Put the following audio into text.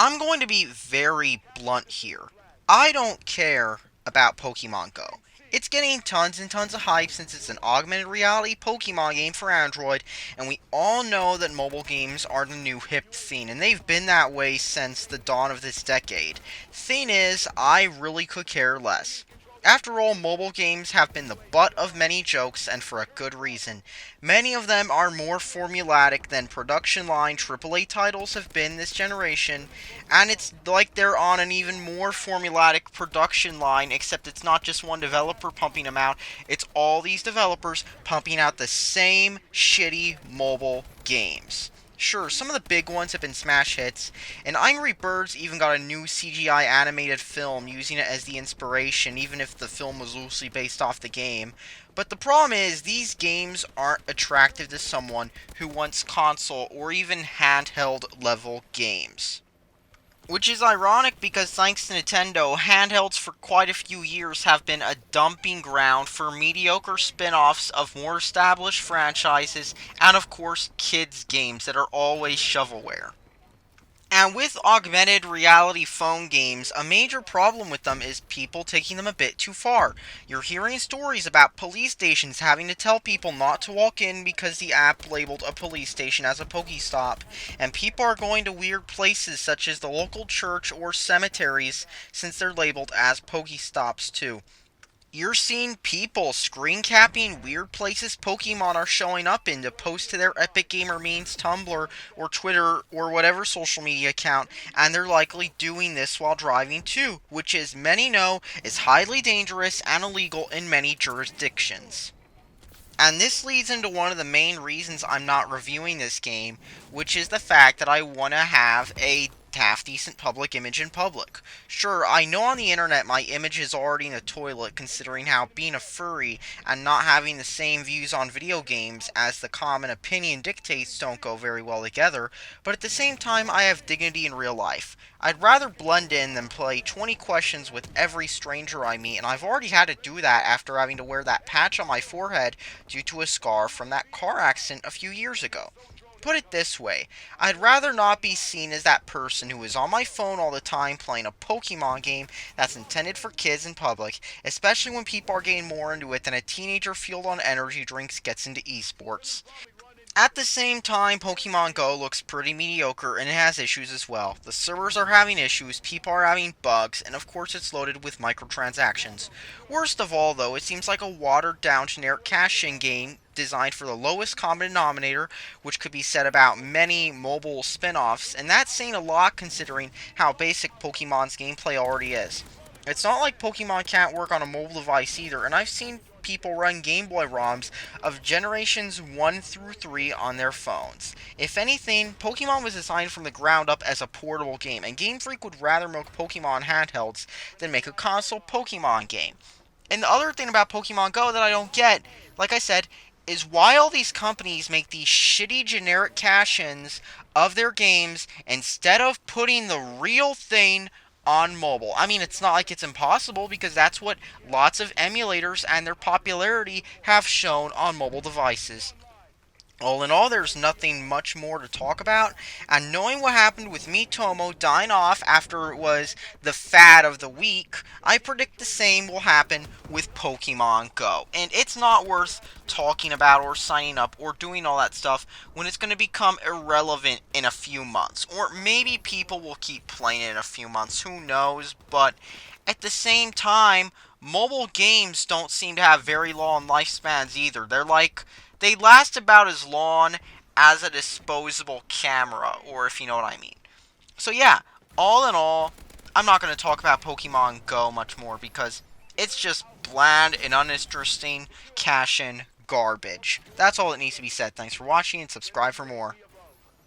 I'm going to be very blunt here. I don't care about Pokemon Go. It's getting tons and tons of hype since it's an augmented reality Pokemon game for Android, and we all know that mobile games are the new hip thing, and they've been that way since the dawn of this decade. Thing is, I really could care less. After all, mobile games have been the butt of many jokes, and for a good reason. Many of them are more formulaic than production line AAA titles have been this generation, and it's like they're on an even more formulaic production line, except it's not just one developer pumping them out, it's all these developers pumping out the same shitty mobile games. Sure, some of the big ones have been smash hits, and Angry Birds even got a new CGI animated film using it as the inspiration, even if the film was loosely based off the game. But the problem is, these games aren't attractive to someone who wants console or even handheld level games. Which is ironic because thanks to Nintendo, handhelds for quite a few years have been a dumping ground for mediocre spin offs of more established franchises and, of course, kids' games that are always shovelware. And with augmented reality phone games, a major problem with them is people taking them a bit too far. You're hearing stories about police stations having to tell people not to walk in because the app labeled a police station as a Pokestop, and people are going to weird places such as the local church or cemeteries since they're labeled as Pokestops too. You're seeing people screen capping weird places Pokemon are showing up in to post to their Epic Gamer Memes Tumblr or Twitter or whatever social media account, and they're likely doing this while driving too, which as many know is highly dangerous and illegal in many jurisdictions. And this leads into one of the main reasons I'm not reviewing this game, which is the fact that I want to have a half decent public image in public. Sure, I know on the internet my image is already in the toilet considering how being a furry and not having the same views on video games as the common opinion dictates don't go very well together, but at the same time I have dignity in real life. I'd rather blend in than play 20 questions with every stranger I meet, and I've already had to do that after having to wear that patch on my forehead due to a scar from that car accident a few years ago. Put it this way, I'd rather not be seen as that person who is on my phone all the time playing a Pokemon game that's intended for kids in public, especially when people are getting more into it than a teenager fueled on energy drinks gets into esports. At the same time, Pokemon Go looks pretty mediocre and it has issues as well. The servers are having issues, people are having bugs, and of course it's loaded with microtransactions. Worst of all, though, it seems like a watered down generic cash-in game designed for the lowest common denominator, which could be said about many mobile spin-offs, and that's saying a lot considering how basic Pokemon's gameplay already is. It's not like Pokemon can't work on a mobile device either, and I've seen people run Game Boy ROMs of generations 1 through 3 on their phones. If anything, Pokemon was designed from the ground up as a portable game, and Game Freak would rather milk Pokemon handhelds than make a console Pokemon game. And the other thing about Pokemon Go that I don't get, like I said, is why all these companies make these shitty generic cash-ins of their games instead of putting the real thing on mobile. I mean, it's not like it's impossible because that's what lots of emulators and their popularity have shown on mobile devices. All in all, there's nothing much more to talk about, and knowing what happened with Tomo dying off after it was the fad of the week, I predict the same will happen with Pokemon Go. And it's not worth talking about or signing up or doing all that stuff when it's going to become irrelevant in a few months. Or maybe people will keep playing it in a few months, who knows, but at the same time, mobile games don't seem to have very long lifespans either. They last about as long as a disposable camera, or if you know what I mean. So yeah, all in all, I'm not going to talk about Pokemon Go much more because it's just bland and uninteresting cash-in garbage. That's all that needs to be said. Thanks for watching and subscribe for more.